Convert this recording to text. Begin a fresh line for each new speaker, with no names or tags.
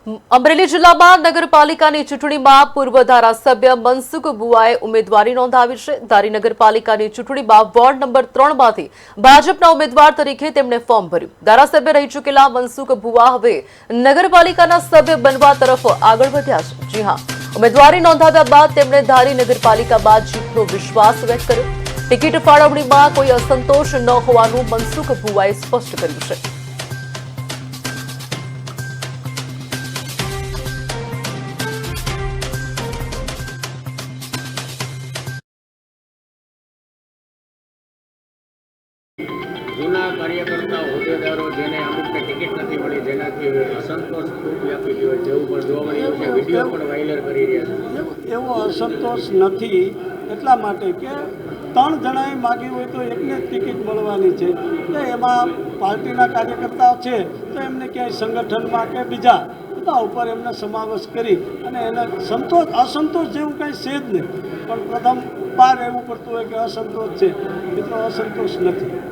અમરેલી જિલ્લામાં નગરપાલિકાની ચૂંટણીમાં પૂર્વ ધારાસભ્ય મનસુખ બુઆએ ઉમેદવારી નોંધાવી છે। ધારી નગરપાલિકાની ચૂંટણીમાં વોર્ડ નંબર 3 માંથી ભાજપના ઉમેદવાર તરીકે તેમણે ફોર્મ ભર્યું। ધારાસભ્ય રહી ચૂકેલા મનસુખ બુઆ હવે નગરપાલિકાના સભ્ય બનવા તરફ આગળ વધ્યા છે। જી હા, ઉમેદવારી નોંધાવ્યા બાદ તેમણે ધારી નગરપાલિકામાં જીતનો વિશ્વાસ વ્યક્ત કર્યો। ટિકિટ ફાળવણીમાં કોઈ અસંતોષ ન હોવાનું મનસુખ બુઆએ સ્પષ્ટ કર્યું છે।
જૂના કાર્યકર્તા હોદ્દેદારો જેને અમુકને ટિકિટ નથી મળી, જેનાથી અસંતોષ ખૂબ વ્યાપી ગયો જેવું પણ જોવા મળ્યું છે। વિડીયો પણ વાયરલ કરી રહ્યા છે।
એવો અસંતોષ નથી, એટલા માટે કે 3 જણાએ માગી હોય તો એકને જ ટિકિટ મળવાની છે। તો એમાં પાર્ટીના કાર્યકર્તાઓ છે તો એમને ક્યાંય સંગઠનમાં કે બીજા બધા ઉપર એમને સમાવેશ કરી અને એને અસંતોષ જેવું કંઈ છે જ નહીં। પણ પ્રથમ બાર એવું પડતું હોય કે અસંતોષ છે, એટલો અસંતોષ નથી।